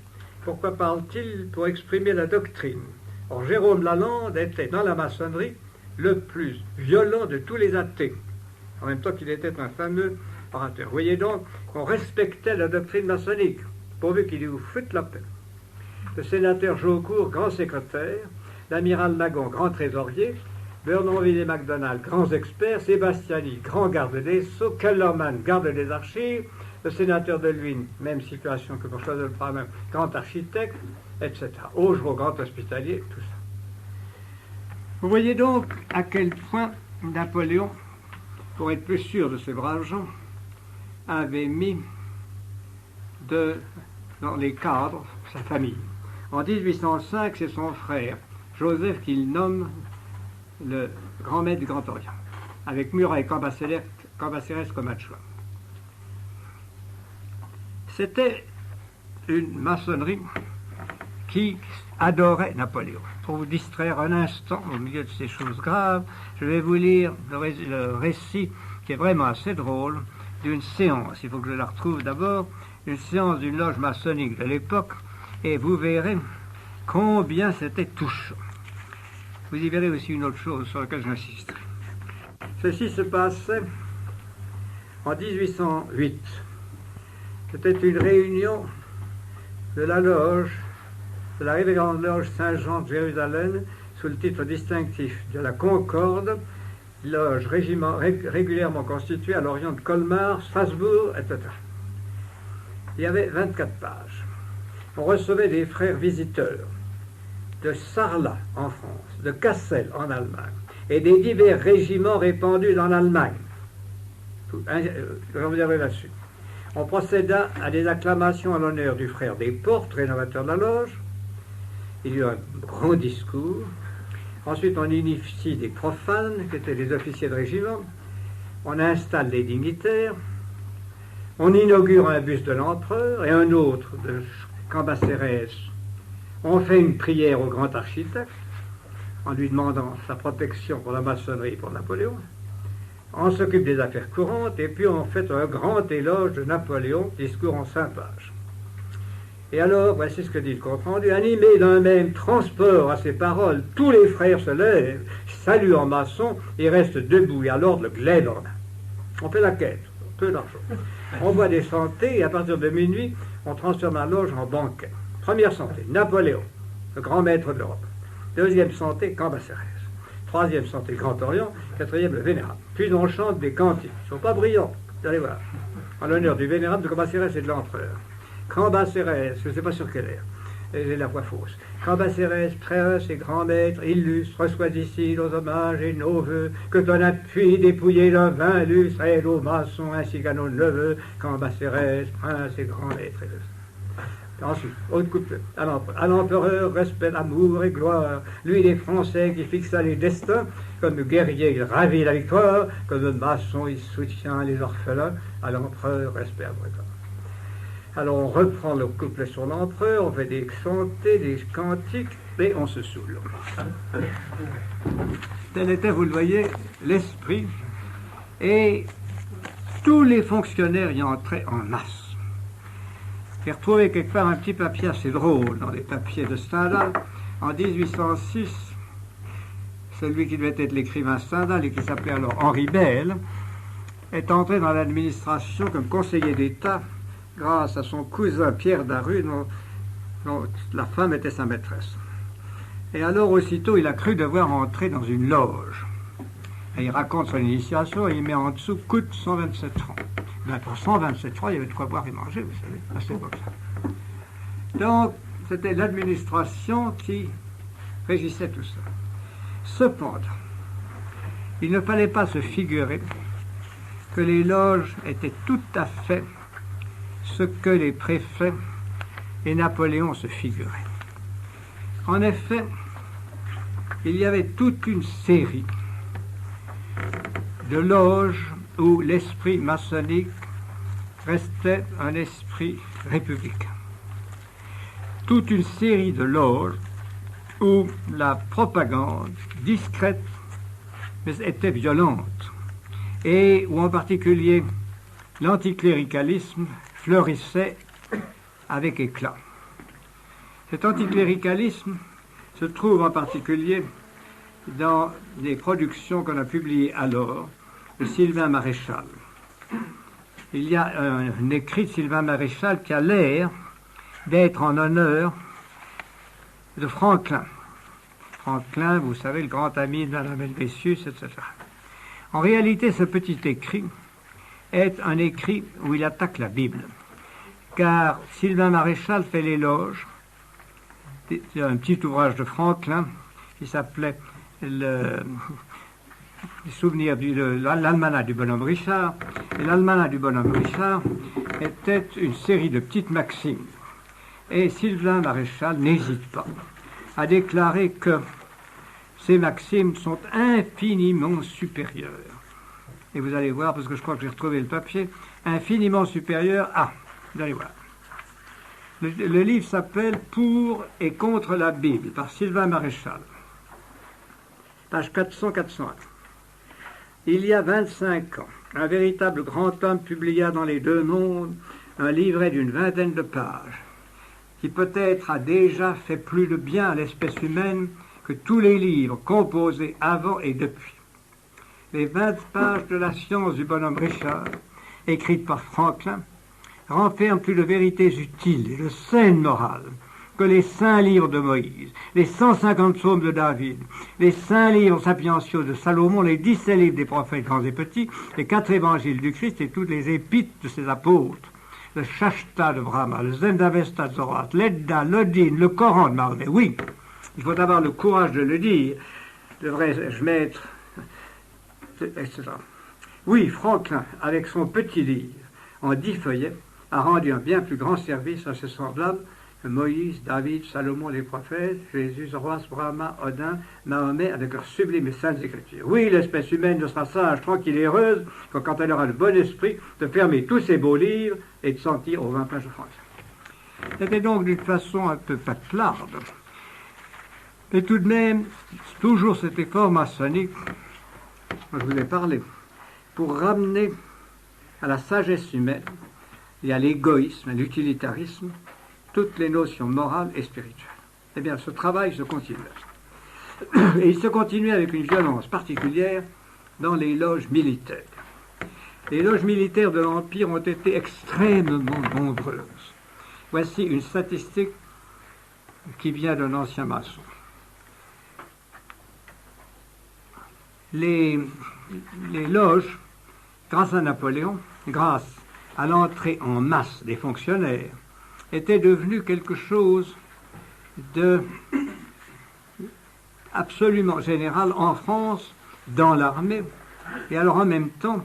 A: Pourquoi parle-t-il? Pour exprimer la doctrine. Or, Jérôme Lalande était, dans la maçonnerie, le plus violent de tous les athées, en même temps qu'il était un fameux orateur. Vous voyez donc qu'on respectait la doctrine maçonnique, pourvu qu'il vous foute la paix. Le sénateur Jaucourt, grand secrétaire, l'amiral Magon, grand trésorier, Bernonville et MacDonald, grands experts, Sébastiani, grand garde des Sceaux, Kellerman, garde des archives, le sénateur de Luynes, même situation que pour Choiseul-Praslin, grand architecte, etc. Augereau, grand hospitalier, tout ça. Vous voyez donc à quel point Napoléon, pour être plus sûr de ses braves gens, avait mis dans les cadres sa famille. En 1805, c'est son frère, Joseph, qu'il nomme le grand maître du Grand Orient, avec Murat et Cambacérès comme adjoint. C'était une maçonnerie qui adorait Napoléon. Pour vous distraire un instant au milieu de ces choses graves, je vais vous lire le récit qui est vraiment assez drôle d'une séance. Il faut que je la retrouve d'abord. une séance d'une loge maçonnique de l'époque et vous verrez combien c'était touchant. Vous y verrez aussi une autre chose sur laquelle j'insisterai. Ceci se passait en 1808. C'était une réunion de la loge, de la révérende loge Saint-Jean de Jérusalem, sous le titre distinctif de la Concorde, loge régulièrement constituée à l'orient de Colmar, Strasbourg, etc. Il y avait 24 pages. On recevait des frères visiteurs de Sarlat en France, de Cassel en Allemagne, et des divers régiments répandus en Allemagne. Je reviendrai là-dessus. On procéda à des acclamations en l'honneur du frère Desportes, rénovateur de la loge. Il y eut un grand discours. Ensuite, on initie des profanes, qui étaient les officiers de régiment. On installe les dignitaires. On inaugure un buste de l'empereur et un autre de Cambacérès. On fait une prière au grand architecte en lui demandant sa protection pour la maçonnerie et pour Napoléon. On s'occupe des affaires courantes et puis on fait un grand éloge de Napoléon, discours en 5 pages. Et alors, voici ce que dit le compte-rendu. Animé d'un même transport à ces paroles, tous les frères se lèvent, saluent en maçon et restent debout. Et alors, le glaive en main. On fait la quête, peu d'argent. On boit des santés et à partir de minuit, on transforme la loge en banquet. Première santé, Napoléon, le grand maître de l'Europe. Deuxième santé, Cambacérès. Troisième santé, Grand Orient. Quatrième, le Vénérable. Puis on chante des cantiques. Ils ne sont pas brillants, vous allez voir. En l'honneur du Vénérable, de Cambacérès et de l'empereur. Cambacérès, je ne sais pas sur quelle air, j'ai la voix fausse. Cambacérès, prince et grand maître, illustre, reçois d'ici nos hommages et nos vœux, que ton appui dépouillé d'un vin lustre aide aux maçons ainsi qu'à nos neveux, Cambacérès, prince et grand maître. Ensuite, autre couplet, à l'empereur, respect, amour et gloire, lui des Français qui fixa les destins, comme guerrier il ravit la victoire, comme maçon il soutient les orphelins, à l'empereur, respect, amour et gloire. Alors on reprend le couplet sur l'empereur, on fait des santés, des cantiques, et on se saoule. Tel était, vous le voyez, l'esprit, et tous les fonctionnaires y entraient en masse. J'ai retrouvé quelque part un petit papier assez drôle dans les papiers de Stendhal. En 1806, celui qui devait être l'écrivain Stendhal et qui s'appelait alors Henri Bell, est entré dans l'administration comme conseiller d'État grâce à son cousin Pierre Daru, dont la femme était sa maîtresse. Et alors aussitôt, il a cru devoir entrer dans une loge. Et il raconte son initiation et il met en dessous « coûte 127 francs ». Ben, pour 127 francs, il y avait de quoi boire et manger, vous savez, à cette époque-là. Donc, c'était l'administration qui régissait tout ça. Cependant, il ne fallait pas se figurer que les loges étaient tout à fait ce que les préfets et Napoléon se figuraient. En effet, il y avait toute une série de loges où l'esprit maçonnique restait un esprit républicain. Toute une série de loges où la propagande discrète mais était violente et où en particulier l'anticléricalisme fleurissait avec éclat. Cet anticléricalisme se trouve en particulier dans des productions qu'on a publiées alors de Sylvain Maréchal. Il y a un écrit de Sylvain Maréchal qui a l'air d'être en honneur de Franklin. Franklin, vous savez, le grand ami de Madame Helvétius, etc. En réalité, ce petit écrit est un écrit où il attaque la Bible, car Sylvain Maréchal fait l'éloge d'un petit ouvrage de Franklin qui s'appelait les souvenirs de l'almanach du bonhomme Richard. Et l'almanach du bonhomme Richard était une série de petites maximes. Et Sylvain Maréchal n'hésite pas à déclarer que ces maximes sont infiniment supérieures. Et vous allez voir, parce que je crois que j'ai retrouvé le papier, infiniment supérieures à... Vous allez voir. Le livre s'appelle « Pour et contre la Bible » par Sylvain Maréchal. Page 400-401. Il y a 25 ans, un véritable grand homme publia dans les Deux Mondes un livret d'une vingtaine de pages, qui peut-être a déjà fait plus de bien à l'espèce humaine que tous les livres composés avant et depuis. Les 20 pages de la science du bonhomme Richard, écrites par Franklin, renferment plus de vérités utiles et de saines morales que les 5 livres de Moïse, les 150 psaumes de David, les 5 livres sapientiaux de Salomon, les 17 livres des prophètes grands et petits, les 4 évangiles du Christ et toutes les épîtres de ses apôtres, le Shashta de Brahma, le Zend-Avesta de Zoroastre, l'Edda, l'Odine, le Coran de Mahomet. Oui, il faut avoir le courage de le dire. Devrais-je mettre... etc. Oui, Franklin, avec son petit livre, en 10 feuillets, a rendu un bien plus grand service à ses semblables que Moïse, David, Salomon, les prophètes, Jésus, Zoroastre, Brahma, Odin, Mahomet, avec leurs sublimes et saintes écritures. Oui, l'espèce humaine ne sera sage, tranquille et heureuse que quand elle aura le bon esprit de fermer tous ces beaux livres et de sentir aux 20 pages de Franklin. C'était donc d'une façon un peu patelarde, mais tout de même, toujours cet effort maçonnique dont je vous ai parlé, pour ramener à la sagesse humaine et à l'égoïsme, à l'utilitarisme, toutes les notions morales et spirituelles. Eh bien, ce travail se continue. Et il se continue avec une violence particulière dans les loges militaires. Les loges militaires de l'Empire ont été extrêmement nombreuses. Voici une statistique qui vient d'un ancien maçon. Les loges, grâce à Napoléon, grâce à l'entrée en masse des fonctionnaires, étaient devenues quelque chose de absolument général en France, dans l'armée, et alors en même temps,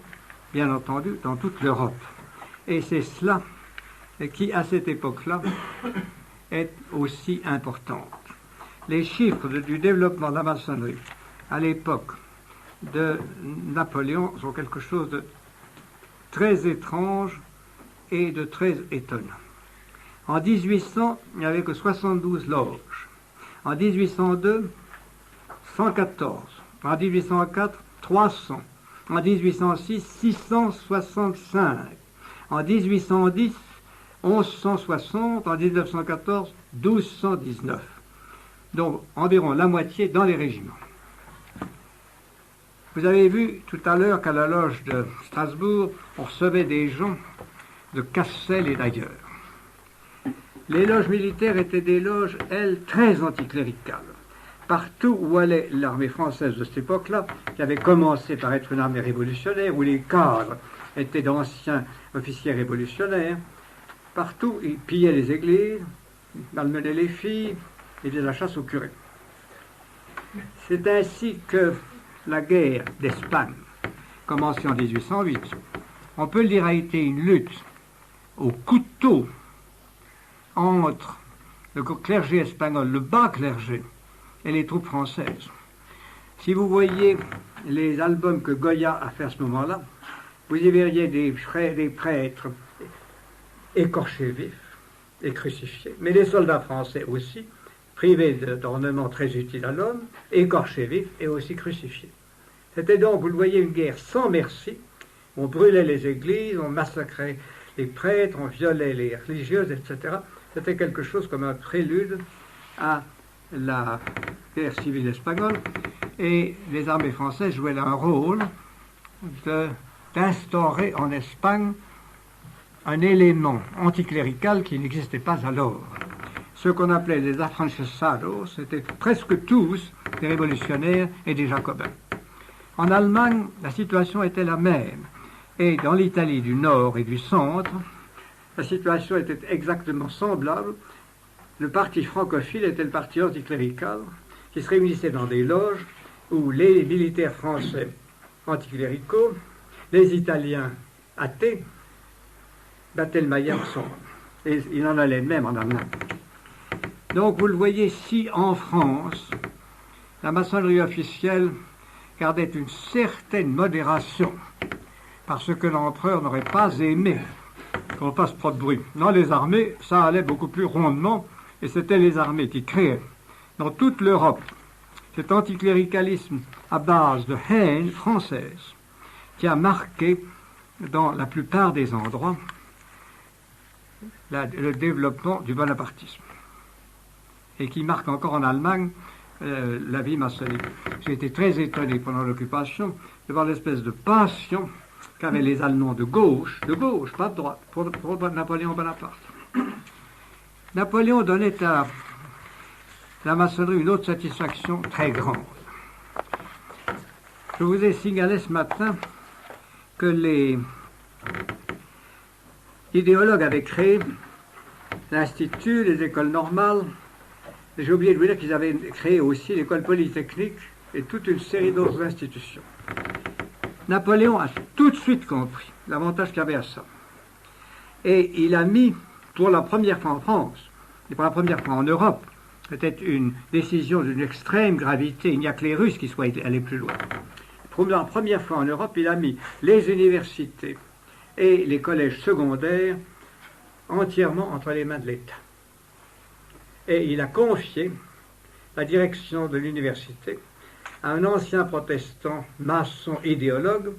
A: bien entendu, dans toute l'Europe. Et c'est cela qui, à cette époque-là, est aussi importante. Les chiffres du développement de la maçonnerie à l'époque de Napoléon sont quelque chose de très étrange et de très étonnant. En 1800, il n'y avait que 72 loges. En 1802, 114. En 1804, 300. En 1806, 665. En 1810, 1160. En 1914, 1219. Donc environ la moitié dans les régiments. Vous avez vu tout à l'heure qu'à la loge de Strasbourg, on recevait des gens de Cassel et d'ailleurs. Les loges militaires étaient des loges, elles, très anticléricales. Partout où allait l'armée française de cette époque-là, qui avait commencé par être une armée révolutionnaire, où les cadres étaient d'anciens officiers révolutionnaires, partout ils pillaient les églises, malmenaient les filles et faisaient la chasse aux curés. C'est ainsi que la guerre d'Espagne, commencée en 1808, on peut le dire, a été une lutte au couteau entre le clergé espagnol, le bas clergé, et les troupes françaises. Si vous voyez les albums que Goya a fait à ce moment-là, vous y verriez des prêtres écorchés vifs et crucifiés, mais les soldats français aussi, privés d'ornements très utiles à l'homme, écorchés vifs et aussi crucifiés. C'était donc, vous le voyez, une guerre sans merci. On brûlait les églises, on massacrait les prêtres, on violait les religieuses, etc. C'était quelque chose comme un prélude à la guerre civile espagnole. Et les armées françaises jouaient un rôle d'instaurer en Espagne un élément anticlérical qui n'existait pas alors. Ceux qu'on appelait les afrancesados, c'était presque tous des révolutionnaires et des jacobins. En Allemagne, la situation était la même. Et dans l'Italie du Nord et du Centre, la situation était exactement semblable. Le parti francophile était le parti anticlérical qui se réunissait dans des loges où les militaires français anticléricaux, les Italiens athées, battaient le maillet ensemble. Et il en allait de même en Allemagne. Donc vous le voyez, si en France, la maçonnerie officielle gardait une certaine modération, parce que l'empereur n'aurait pas aimé qu'on fasse trop de bruit. Dans les armées, ça allait beaucoup plus rondement, et c'était les armées qui créaient dans toute l'Europe cet anticléricalisme à base de haine française, qui a marqué dans la plupart des endroits le développement du bonapartisme et qui marque encore en Allemagne la vie maçonnique. J'ai été très étonné pendant l'occupation de voir l'espèce de passion qu'avaient les Allemands de gauche, pas de droite, pour Napoléon Bonaparte. Napoléon donnait à la maçonnerie une autre satisfaction très grande. Je vous ai signalé ce matin que les idéologues avaient créé l'Institut, les écoles normales. J'ai oublié de vous dire qu'ils avaient créé aussi l'école polytechnique et toute une série d'autres institutions. Napoléon a tout de suite compris l'avantage qu'il y avait à ça. Et il a mis, pour la première fois en France, et pour la première fois en Europe, peut-être une décision d'une extrême gravité, il n'y a que les Russes qui soient allés plus loin. Pour la première fois en Europe, il a mis les universités et les collèges secondaires entièrement entre les mains de l'État. Et il a confié la direction de l'université à un ancien protestant, maçon, idéologue,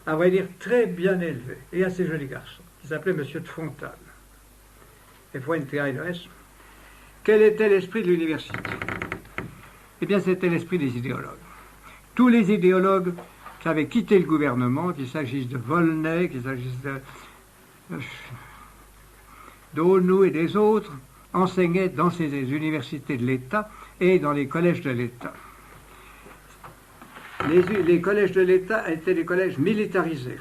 A: à vrai dire très bien élevé et assez joli garçon, qui s'appelait M. de Fontane. Et Fuentealbes. Quel était l'esprit de l'université? Eh bien, c'était l'esprit des idéologues. Tous les idéologues qui avaient quitté le gouvernement, qu'il s'agisse de Volney, qu'il s'agisse d'Aunoux et des autres, enseignaient dans ces universités de l'État et dans les collèges de l'État. Les collèges de l'État étaient des collèges militarisés.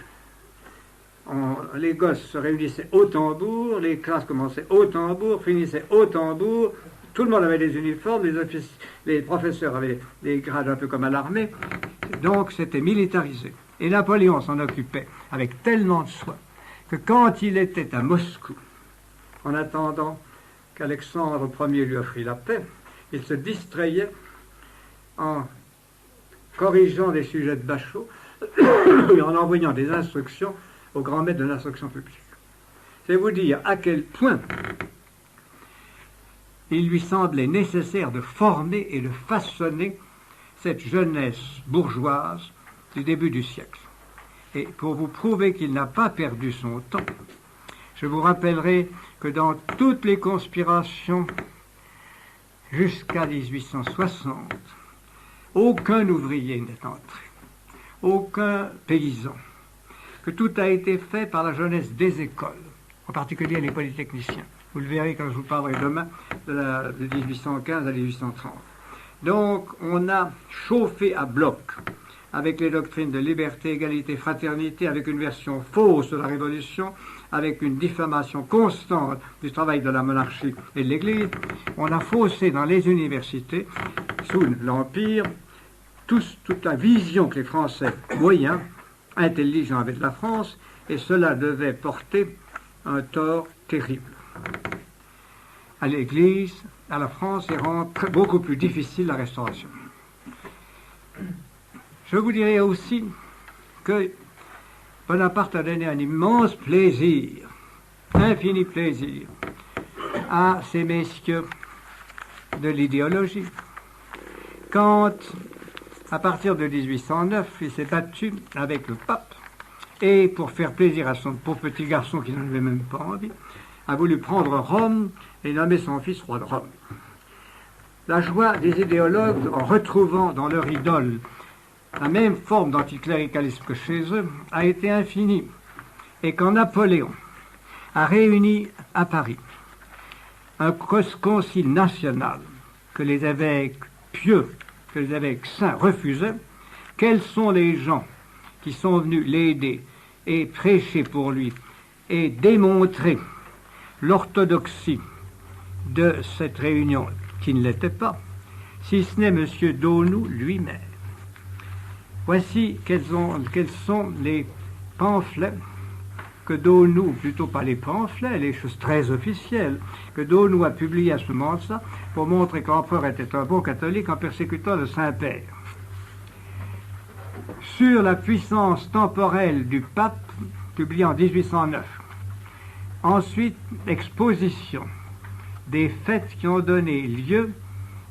A: Les gosses se réunissaient au tambour, les classes commençaient au tambour, finissaient au tambour, tout le monde avait des uniformes, les professeurs avaient des grades un peu comme à l'armée, donc c'était militarisé. Et Napoléon s'en occupait avec tellement de soin que quand il était à Moscou, en attendant qu'Alexandre Ier lui offrit la paix, il se distrayait en corrigeant des sujets de Bachot et en envoyant des instructions au grand maître de l'instruction publique. C'est vous dire à quel point il lui semblait nécessaire de former et de façonner cette jeunesse bourgeoise du début du siècle. Et pour vous prouver qu'il n'a pas perdu son temps, je vous rappellerai que dans toutes les conspirations jusqu'à 1860, aucun ouvrier n'est entré, aucun paysan, que tout a été fait par la jeunesse des écoles, en particulier les polytechniciens. Vous le verrez quand je vous parlerai demain de 1815 à 1830. Donc, on a chauffé à bloc avec les doctrines de liberté, égalité, fraternité, avec une version fausse de la Révolution, avec une diffamation constante du travail de la monarchie et de l'Église. On a faussé dans les universités, sous l'Empire, toute la vision que les Français moyens, intelligents avaient de la France, et cela devait porter un tort terrible à l'Église, à la France, et rendre beaucoup plus difficile la restauration. Je vous dirais aussi que Bonaparte a donné un immense plaisir, infini plaisir, à ces messieurs de l'idéologie, quand, à partir de 1809, il s'est battu avec le pape, et pour faire plaisir à son pauvre petit garçon qui n'en avait même pas envie, a voulu prendre Rome et nommer son fils roi de Rome. La joie des idéologues, en retrouvant dans leur idole la même forme d'anticléricalisme que chez eux, a été infinie. Et quand Napoléon a réuni à Paris un concile national que les évêques pieux, que les évêques saints refusaient, quels sont les gens qui sont venus l'aider et prêcher pour lui et démontrer l'orthodoxie de cette réunion qui ne l'était pas, si ce n'est M. d'Aunoux lui-même. Voici quels sont les pamphlets que d'Aunoux, plutôt pas les pamphlets, les choses très officielles, que d'Aunoux a publiées à ce moment-là pour montrer que l'empereur était un bon catholique en persécutant le Saint-Père. Sur la puissance temporelle du pape, publié en 1809. Ensuite, exposition des faits qui ont donné lieu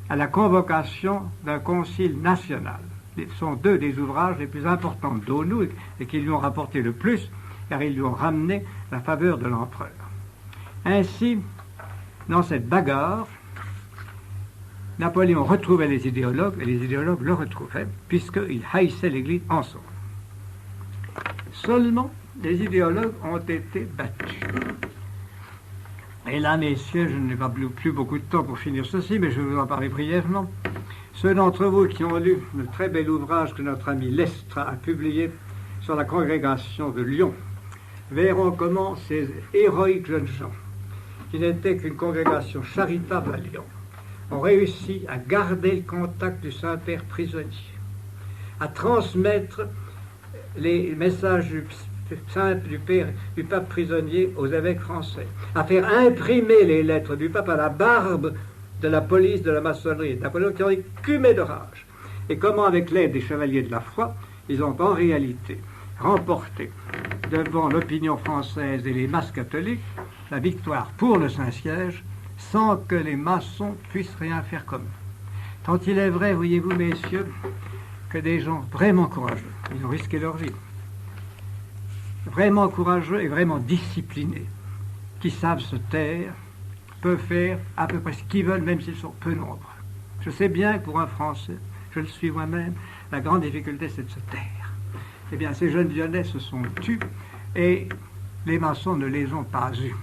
A: à la convocation d'un concile national. Ce sont deux des ouvrages les plus importants d'Aunoux et qui lui ont rapporté le plus, car ils lui ont ramené la faveur de l'empereur. Ainsi, dans cette bagarre, Napoléon retrouvait les idéologues et les idéologues le retrouvaient puisqu'ils haïssaient l'Église ensemble. Seulement, les idéologues ont été battus. Et là, messieurs, je n'ai pas plus beaucoup de temps pour finir ceci, mais je vais vous en parler brièvement. Ceux d'entre vous qui ont lu le très bel ouvrage que notre ami Lestra a publié sur la congrégation de Lyon verront comment ces héroïques jeunes gens, qui n'étaient qu'une congrégation charitable à Lyon, ont réussi à garder le contact du Saint-Père prisonnier, à transmettre les messages du pape prisonnier aux évêques français, à faire imprimer les lettres du pape à la barbe de la police de la maçonnerie, Napoléon qui ont écumé de rage. Et comment, avec l'aide des chevaliers de la foi, ils ont en réalité remporté devant l'opinion française et les masses catholiques la victoire pour le Saint-Siège sans que les maçons puissent rien faire comme eux. Tant il est vrai, voyez-vous, messieurs, que des gens vraiment courageux, ils ont risqué leur vie, vraiment courageux et vraiment disciplinés, qui savent se taire, peuvent faire à peu près ce qu'ils veulent, même s'ils sont peu nombreux. Je sais bien que pour un Français, je le suis moi-même, la grande difficulté c'est de se taire. Eh bien, ces jeunes Lyonnais se sont tus et les maçons ne les ont pas eus.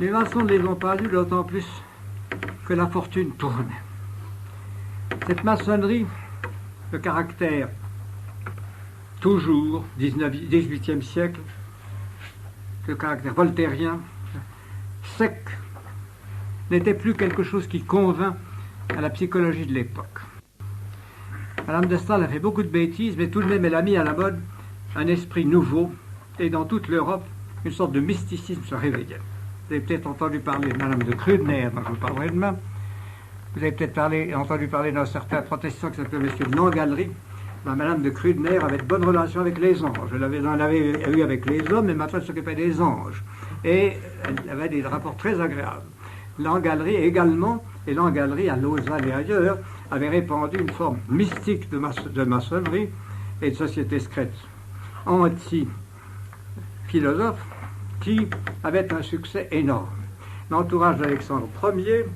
A: Les maçons ne les ont pas eus, d'autant plus que la fortune tournait. Cette maçonnerie, de caractère toujours 18e siècle, de caractère voltairien, sec, n'était plus quelque chose qui convint à la psychologie de l'époque. Madame de Staël a fait beaucoup de bêtises, mais tout de même elle a mis à la mode un esprit nouveau, et dans toute l'Europe, une sorte de mysticisme se réveillait. Vous avez peut-être entendu parler de Madame de Krüdener, dont je vous parlerai demain. Vous avez peut-être entendu parler d'un certain protestant qui s'appelait M. de Langallery. Madame de Krüdener avait de bonnes relations avec les anges. Elle avait eu avec les hommes, mais maintenant elle s'occupait des anges. Et elle avait des rapports très agréables. Langallery également, et Langallery à Lausanne et ailleurs, avait répandu une forme mystique de maçonnerie et de société secrète anti-philosophe qui avait un succès énorme. L'entourage d'Alexandre Ier,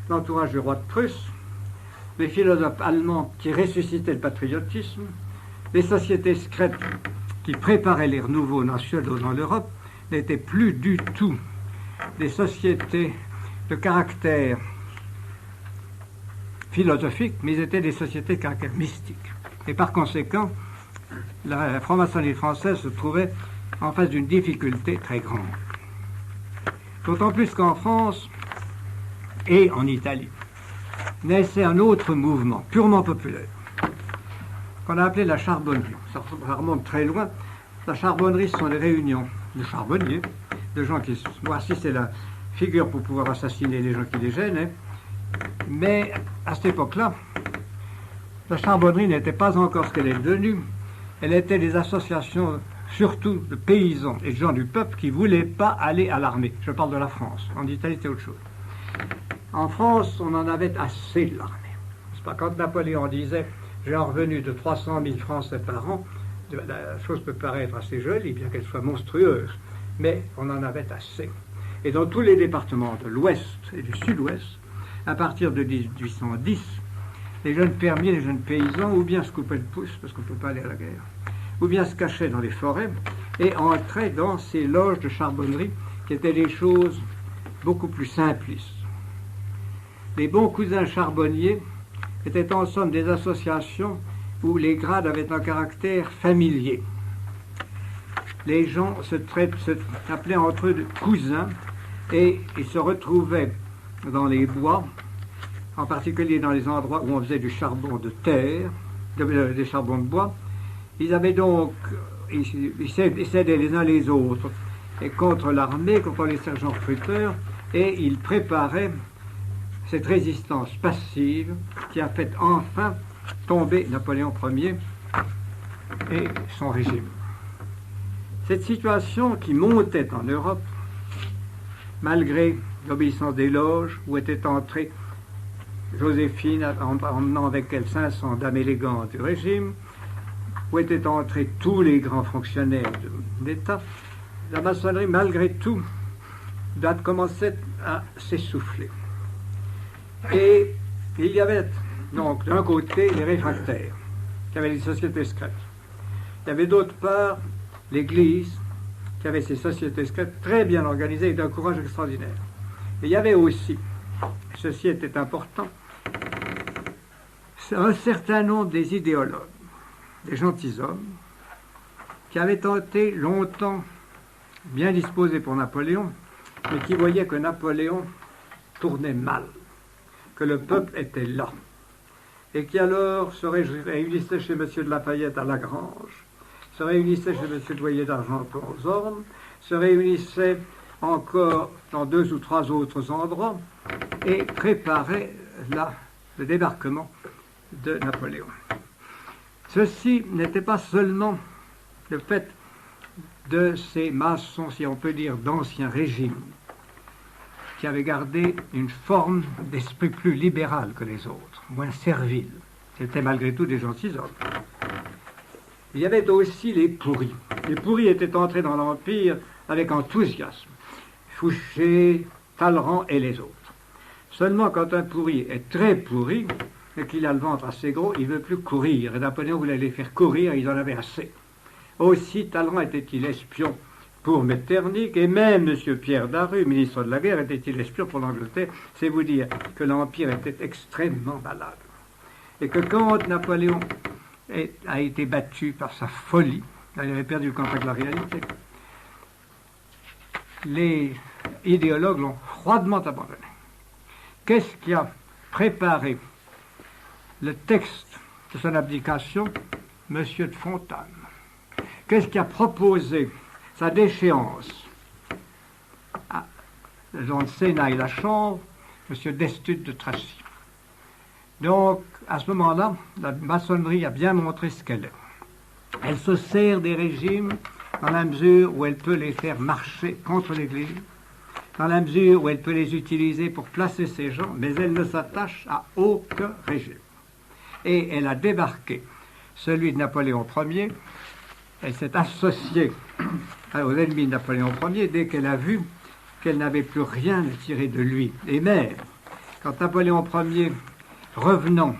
A: l'entourage du roi de Prusse, les philosophes allemands qui ressuscitaient le patriotisme, les sociétés secrètes qui préparaient les renouveaux nationaux dans l'Europe n'étaient plus du tout des sociétés de caractère philosophique, mais étaient des sociétés de caractère mystique. Et par conséquent, la franc-maçonnerie française se trouvait en face d'une difficulté très grande. D'autant plus qu'en France et en Italie naissait un autre mouvement purement populaire qu'on a appelé la charbonnerie. Ça remonte très loin. La charbonnerie, ce sont les réunions de charbonniers, de gens qui... Voici, c'est la figure pour pouvoir assassiner les gens qui les gênaient. Mais à cette époque-là, la charbonnerie n'était pas encore ce qu'elle est devenue. Elle était des associations, surtout de paysans et de gens du peuple qui ne voulaient pas aller à l'armée. Je parle de la France. En Italie, c'est autre chose. En France, on en avait assez de l'armée. C'est pas quand Napoléon disait « j'ai un revenu de 300 000 Français par an », la chose peut paraître assez jolie, bien qu'elle soit monstrueuse, mais on en avait assez. Et dans tous les départements de l'Ouest et du Sud-Ouest, à partir de 1810, les jeunes fermiers, les jeunes paysans, ou bien se coupaient le pouce, parce qu'on ne peut pas aller à la guerre, ou bien se cachaient dans les forêts, et entraient dans ces loges de charbonnerie, qui étaient des choses beaucoup plus simplistes. Les bons cousins charbonniers étaient en somme des associations où les grades avaient un caractère familier. Les gens se appelaient entre eux de cousins et ils se retrouvaient dans les bois, en particulier dans les endroits où on faisait du charbon de terre, des charbons de bois. Ils avaient donc, ils s'aidaient les uns les autres et contre l'armée, contre les sergents recruteurs, et ils préparaient cette résistance passive qui a fait enfin tomber Napoléon Ier et son régime. Cette situation qui montait en Europe, malgré l'obéissance des loges, où était entrée Joséphine en emmenant avec elle 500 dames élégantes du régime, où étaient entrés tous les grands fonctionnaires d'État, la maçonnerie, malgré tout, commençait à s'essouffler. Et il y avait donc d'un côté les réfractaires, qui avaient les sociétés secrètes. Il y avait d'autre part l'Église, qui avait ses sociétés secrètes très bien organisées et d'un courage extraordinaire. Et il y avait aussi, ceci était important, un certain nombre des idéologues, des gentilshommes, qui avaient tenté longtemps, bien disposés pour Napoléon, mais qui voyaient que Napoléon tournait mal, que le peuple était là, et qui alors se réunissaient chez M. de Lafayette à Lagrange, se réunissaient chez M. Doyer d'Argenton aux Ormes, se réunissaient encore dans 2 ou 3 autres endroits, et préparaient là le débarquement de Napoléon. Ceci n'était pas seulement le fait de ces maçons, si on peut dire, d'ancien régime, qui avaient gardé une forme d'esprit plus libéral que les autres, moins servile. C'était malgré tout des gentilshommes. Il y avait aussi les pourris. Les pourris étaient entrés dans l'Empire avec enthousiasme. Fouché, Talleyrand et les autres. Seulement quand un pourri est très pourri, et qu'il a le ventre assez gros, il ne veut plus courir. Et Napoléon voulait les faire courir, ils en avaient assez. Aussi, Talleyrand était-il espion pour Metternich, et même M. Pierre Daru, ministre de la guerre, était-il espion pour l'Angleterre. C'est vous dire que l'Empire était extrêmement malade. Et que quand Napoléon a été battu par sa folie, il avait perdu le contact avec la réalité, les idéologues l'ont froidement abandonné. Qu'est-ce qui a préparé le texte de son abdication? M. de Fontanes. Qu'est-ce qui a proposé sa déchéance dans le Sénat et la Chambre? M. d'Estude de Tracy. Donc, à ce moment-là, la maçonnerie a bien montré ce qu'elle est. Elle se sert des régimes dans la mesure où elle peut les faire marcher contre l'Église, dans la mesure où elle peut les utiliser pour placer ses gens, mais elle ne s'attache à aucun régime. Et elle a débarqué celui de Napoléon Ier. Elle s'est associée aux ennemis de Napoléon Ier dès qu'elle a vu qu'elle n'avait plus rien à tirer de lui. Et même, quand Napoléon Ier, revenant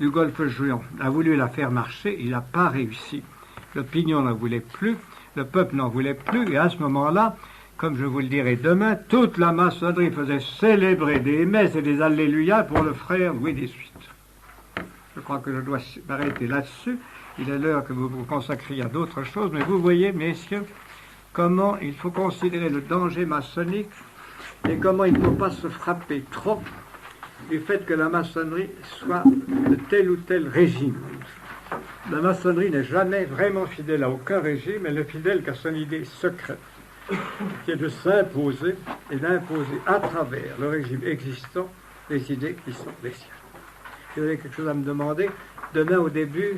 A: du golfe Juan, a voulu la faire marcher, il n'a pas réussi. L'opinion n'en voulait plus, le peuple n'en voulait plus, et à ce moment-là, comme je vous le dirai demain, toute la maçonnerie faisait célébrer des messes et des alléluia pour le frère Louis XVIII. Je crois que je dois m'arrêter là-dessus. Il est l'heure que vous vous consacriez à d'autres choses, mais vous voyez, messieurs, comment il faut considérer le danger maçonnique et comment il ne faut pas se frapper trop du fait que la maçonnerie soit de tel ou tel régime. La maçonnerie n'est jamais vraiment fidèle à aucun régime, elle n'est fidèle qu'à son idée secrète, qui est de s'imposer et d'imposer à travers le régime existant les idées qui sont les siennes. Si vous avez quelque chose à me demander, demain au début,